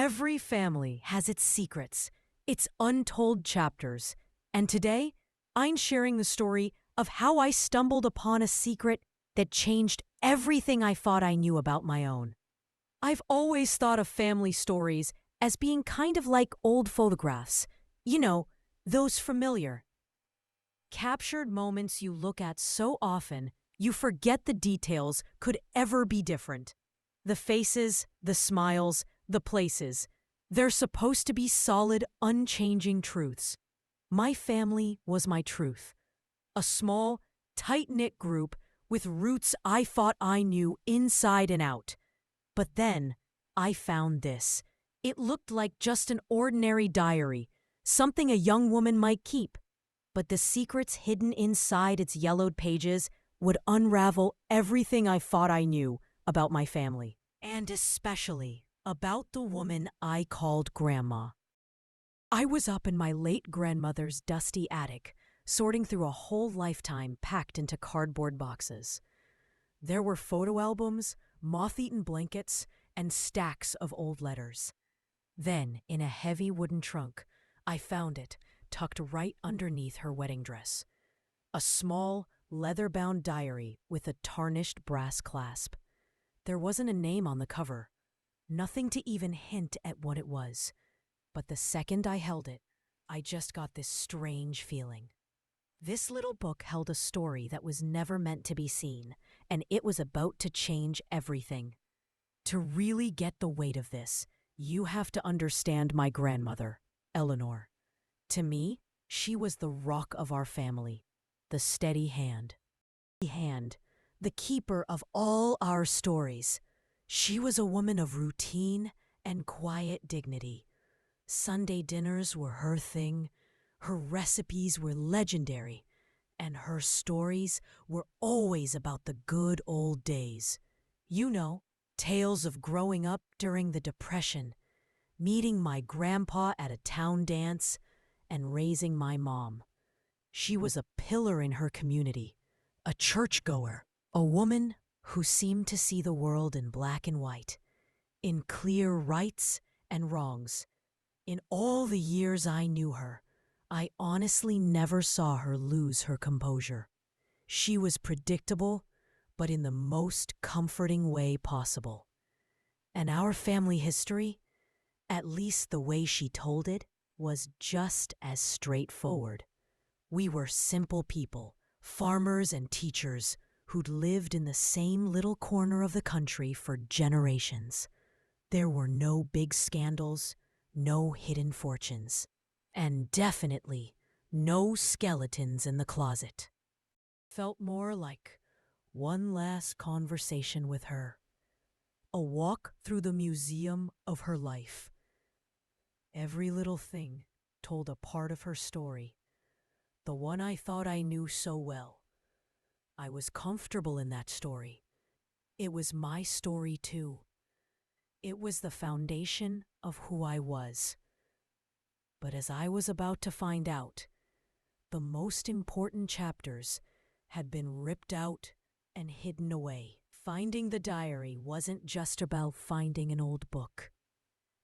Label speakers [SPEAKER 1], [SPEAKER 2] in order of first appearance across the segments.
[SPEAKER 1] Every family has its secrets, its untold chapters, and today I'm sharing the story of how I stumbled upon a secret that changed everything I thought I knew about my own. I've always thought of family stories as being kind of like old photographs. You know, those familiar, captured moments you look at so often you forget the details could ever be different. The faces, the smiles, the places. They're supposed to be solid, unchanging truths. My family was my truth. A small, tight-knit group with roots I thought I knew inside and out. But then, I found this. It looked like just an ordinary diary, something a young woman might keep. But the secrets hidden inside its yellowed pages would unravel everything I thought I knew about my family. And especially about the woman I called Grandma. I was up in my late grandmother's dusty attic, sorting through a whole lifetime packed into cardboard boxes. There were photo albums, moth-eaten blankets, and stacks of old letters. Then, in a heavy wooden trunk, I found it, tucked right underneath her wedding dress. A small, leather-bound diary with a tarnished brass clasp. There wasn't a name on the cover, nothing to even hint at what it was. But the second I held it, I just got this strange feeling. This little book held a story that was never meant to be seen, and it was about to change everything. To really get the weight of this, you have to understand my grandmother, Eleanor. To me, she was the rock of our family, the steady hand. The keeper of all our stories. She was a woman of routine and quiet dignity. Sunday dinners were her thing, her recipes were legendary, and her stories were always about the good old days. You know, tales of growing up during the Depression, meeting my grandpa at a town dance, and raising my mom. She was a pillar in her community, a churchgoer, a woman who seemed to see the world in black and white, in clear rights and wrongs. In all the years I knew her, I honestly never saw her lose her composure. She was predictable, but in the most comforting way possible. And our family history, at least the way she told it, was just as straightforward. We were simple people, farmers and teachers, who'd lived in the same little corner of the country for generations. There were no big scandals, no hidden fortunes, and definitely no skeletons in the closet. Felt more like one last conversation with her, a walk through the museum of her life. Every little thing told a part of her story, the one I thought I knew so well. I was comfortable in that story. It was my story too. It was the foundation of who I was. But as I was about to find out, the most important chapters had been ripped out and hidden away. Finding the diary wasn't just about finding an old book.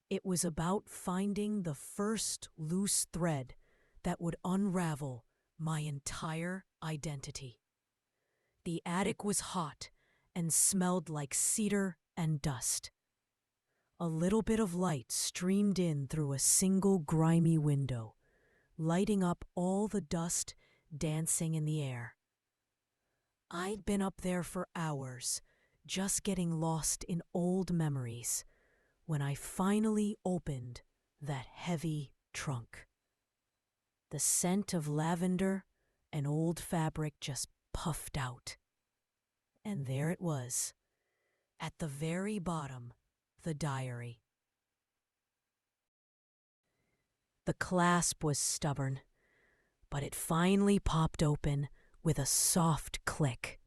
[SPEAKER 1] It was about finding the first loose thread that would unravel my entire identity. The attic was hot and smelled like cedar and dust. A little bit of light streamed in through a single grimy window, lighting up all the dust dancing in the air. I'd been up there for hours, just getting lost in old memories, when I finally opened that heavy trunk. The scent of lavender and old fabric just puffed out. And there it was, at the very bottom, the diary. The clasp was stubborn, but it finally popped open with a soft click.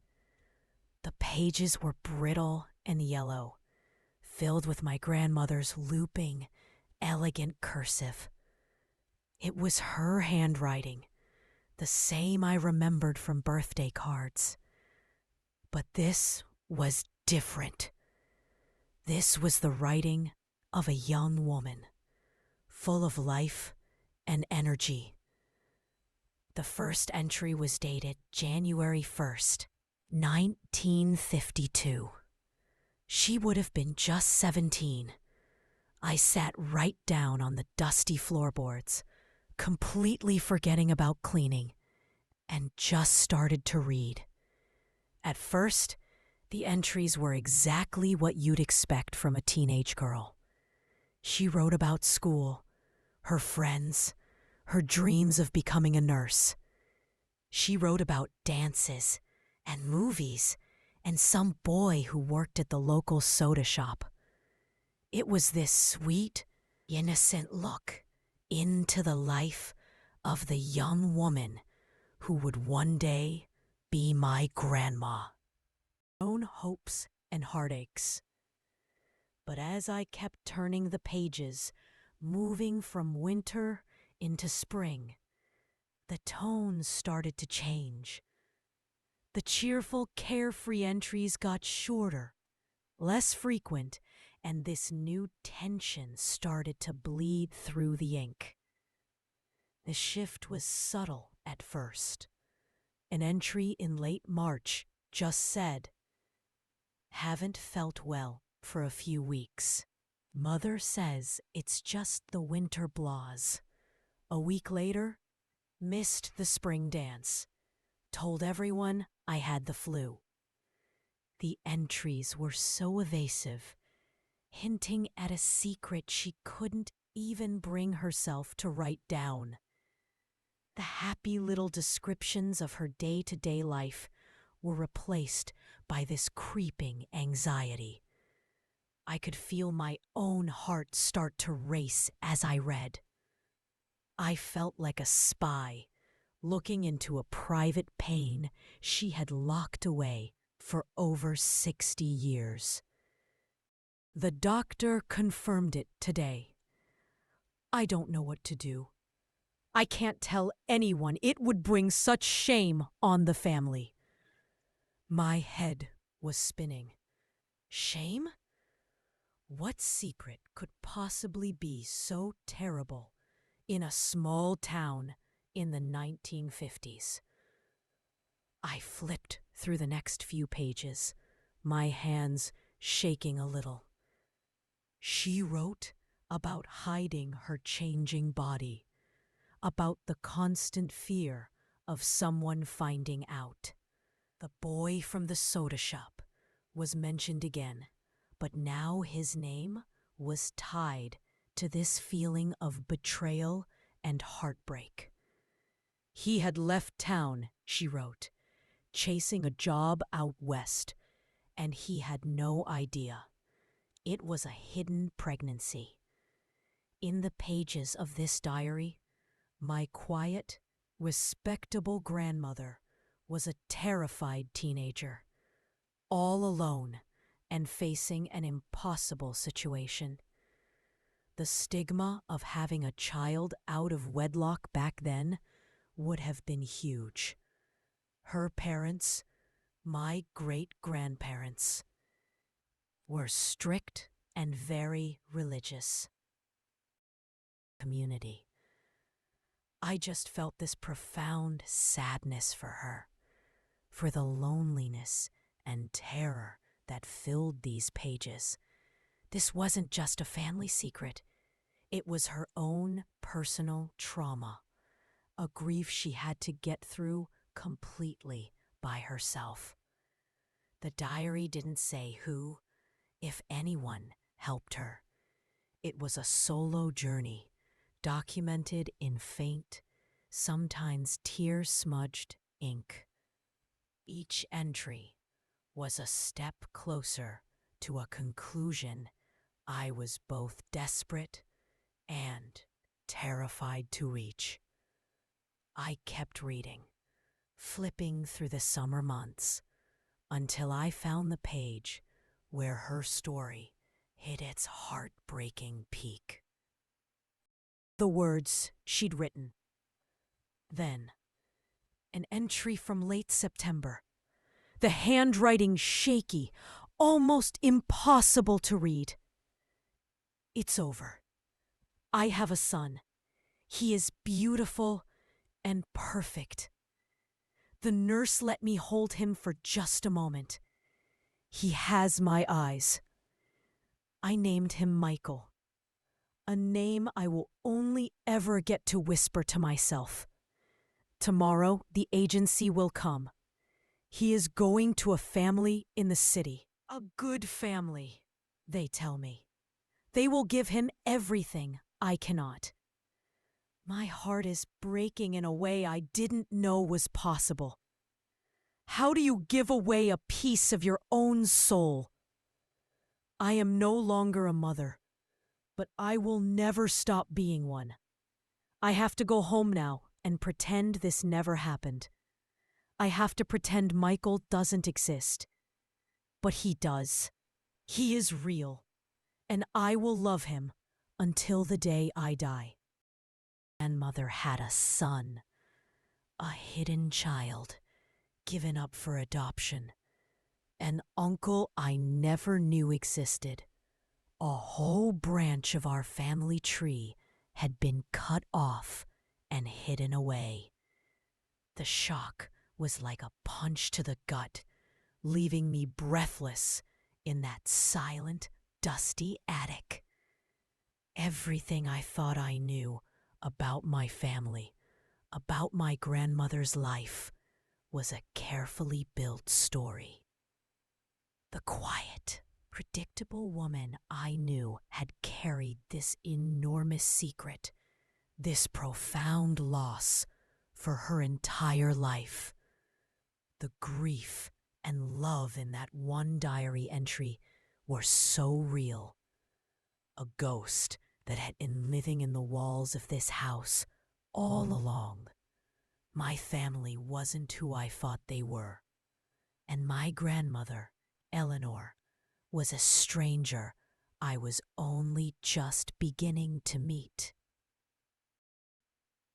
[SPEAKER 1] The pages were brittle and yellow, filled with my grandmother's looping, elegant cursive. It was her handwriting, the same I remembered from birthday cards. But this was different. This was the writing of a young woman, full of life and energy. The first entry was dated January 1st, 1952. She would have been just 17. I sat right down on the dusty floorboards, completely forgetting about cleaning, and just started to read. At first, the entries were exactly what you'd expect from a teenage girl. She wrote about school, her friends, her dreams of becoming a nurse. She wrote about dances and movies and some boy who worked at the local soda shop. It was this sweet, innocent look into the life of the young woman who would one day be my grandma. Own hopes and heartaches. But as I kept turning the pages, moving from winter into spring, the tones started to change. The cheerful, carefree entries got shorter, less frequent, and this new tension started to bleed through the ink. The shift was subtle at first. An entry in late March just said, "Haven't felt well for a few weeks. Mother says it's just the winter blahs." A week later, missed the spring dance. Told everyone I had the flu. The entries were so evasive, hinting at a secret she couldn't even bring herself to write down. The happy little descriptions of her day-to-day life were replaced by this creeping anxiety. I could feel my own heart start to race as I read. I felt like a spy looking into a private pain she had locked away for over 60 years. The doctor confirmed it today. I don't know what to do. I can't tell anyone. It would bring such shame on the family. My head was spinning. Shame? What secret could possibly be so terrible in a small town in the 1950s? I flipped through the next few pages, my hands shaking a little. She wrote about hiding her changing body, about the constant fear of someone finding out. The boy from the soda shop was mentioned again, but now his name was tied to this feeling of betrayal and heartbreak. He had left town, she wrote, chasing a job out west, and he had no idea. It was a hidden pregnancy. In the pages of this diary, my quiet, respectable grandmother was a terrified teenager, all alone and facing an impossible situation. The stigma of having a child out of wedlock back then would have been huge. Her parents, my great-grandparents, were strict and very religious. Community. I just felt this profound sadness for her, for the loneliness and terror that filled these pages. This wasn't just a family secret. It was her own personal trauma, a grief she had to get through completely by herself. The diary didn't say who, if anyone, helped her. It was a solo journey, documented in faint, sometimes tear-smudged ink. Each entry was a step closer to a conclusion I was both desperate and terrified to reach. I kept reading, flipping through the summer months, until I found the page where her story hit its heartbreaking peak. The words she'd written. Then, an entry from late September, the handwriting shaky, almost impossible to read. It's over. I have a son. He is beautiful and perfect. The nurse let me hold him for just a moment. He has my eyes. I named him Michael, a name I will only ever get to whisper to myself. Tomorrow, the agency will come. He is going to a family in the city. A good family, they tell me. They will give him everything I cannot. My heart is breaking in a way I didn't know was possible. How do you give away a piece of your own soul? I am no longer a mother, but I will never stop being one. I have to go home now and pretend this never happened. I have to pretend Michael doesn't exist. But he does. He is real, and I will love him until the day I die. Grandmother had a son, a hidden child, given up for adoption, an uncle I never knew existed. A whole branch of our family tree had been cut off and hidden away. The shock was like a punch to the gut, leaving me breathless in that silent, dusty attic. Everything I thought I knew about my family, about my grandmother's life, was a carefully built story. The quiet, predictable woman I knew had carried this enormous secret, this profound loss, for her entire life. The grief and love in that one diary entry were so real. A ghost that had been living in the walls of this house all along. My family wasn't who I thought they were, and my grandmother, Eleanor, was a stranger I was only just beginning to meet.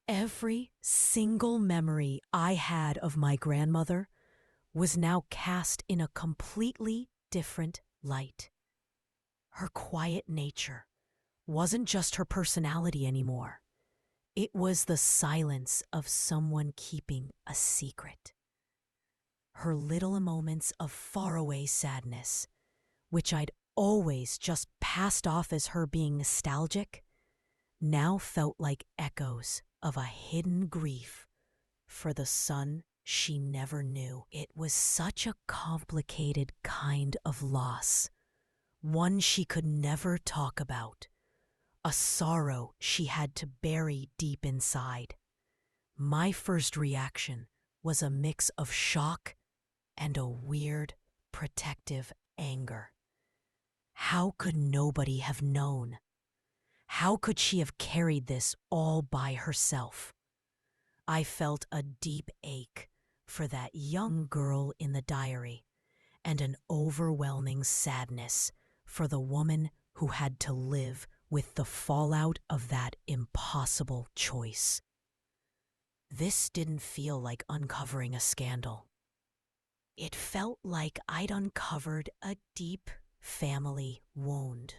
[SPEAKER 1] Every single memory I had of my grandmother was now cast in a completely different light. Her quiet nature wasn't just her personality anymore. It was the silence of someone keeping a secret. Her little moments of faraway sadness, which I'd always just passed off as her being nostalgic, now felt like echoes of a hidden grief for the son she never knew. It was such a complicated kind of loss, one she could never talk about, a sorrow she had to bury deep inside. My first reaction was a mix of shock and a weird, protective anger. How could nobody have known? How could she have carried this all by herself? I felt a deep ache for that young girl in the diary, and an overwhelming sadness for the woman who had to live with the fallout of that impossible choice. This didn't feel like uncovering a scandal. It felt like I'd uncovered a deep family wound.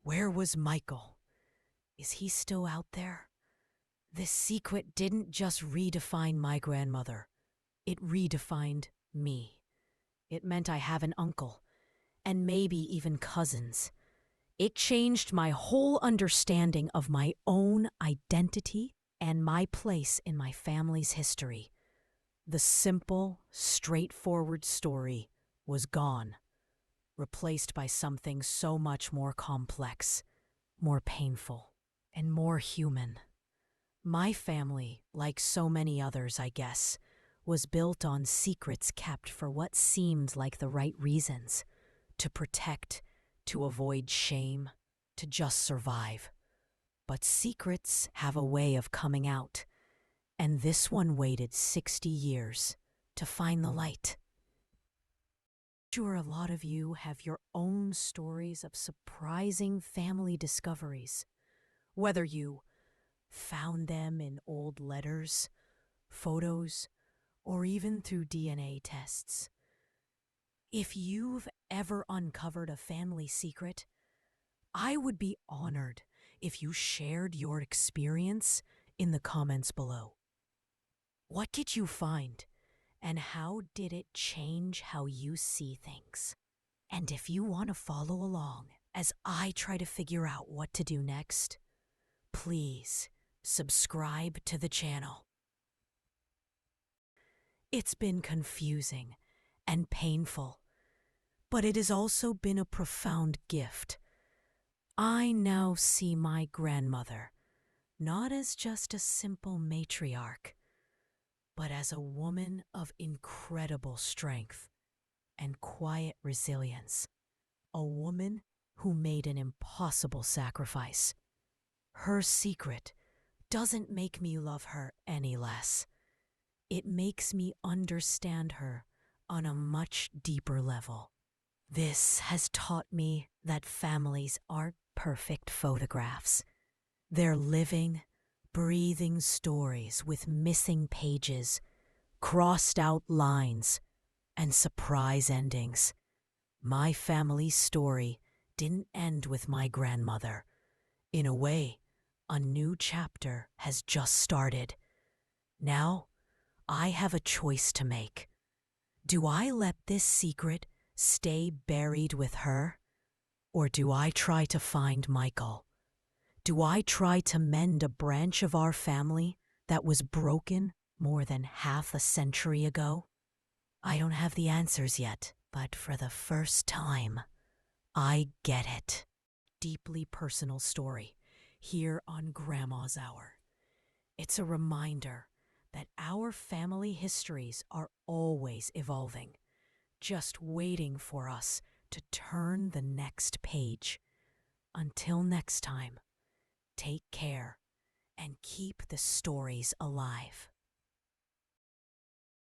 [SPEAKER 1] Where was Michael? Is he still out there? This secret didn't just redefine my grandmother. It redefined me. It meant I have an uncle, and maybe even cousins. It changed my whole understanding of my own identity and my place in my family's history. The simple, straightforward story was gone, replaced by something so much more complex, more painful, and more human. My family, like so many others, I guess, was built on secrets kept for what seemed like the right reasons: to protect, to avoid shame, to just survive. But secrets have a way of coming out, and this one waited 60 years to find the light. Sure, a lot of you have your own stories of surprising family discoveries, whether you found them in old letters, photos, or even through DNA tests. If you've ever uncovered a family secret, I would be honored if you shared your experience in the comments below. What did you find, and how did it change how you see things? And if you want to follow along as I try to figure out what to do next, please subscribe to the channel. It's been confusing and painful, but it has also been a profound gift. I now see my grandmother not as just a simple matriarch, but as a woman of incredible strength and quiet resilience. A woman who made an impossible sacrifice. Her secret doesn't make me love her any less. It makes me understand her on a much deeper level. This has taught me that families aren't perfect photographs. They're living, breathing stories with missing pages, crossed out lines, and surprise endings. My family's story didn't end with my grandmother. In a way, a new chapter has just started. Now, I have a choice to make. Do I let this secret stay buried with her? Or do I try to find Michael? Do I try to mend a branch of our family that was broken more than half a century ago? I don't have the answers yet, but for the first time, I get it. Deeply personal story here on Grandma's Hour. It's a reminder that our family histories are always evolving, just waiting for us to turn the next page. Until next time, take care and keep the stories alive.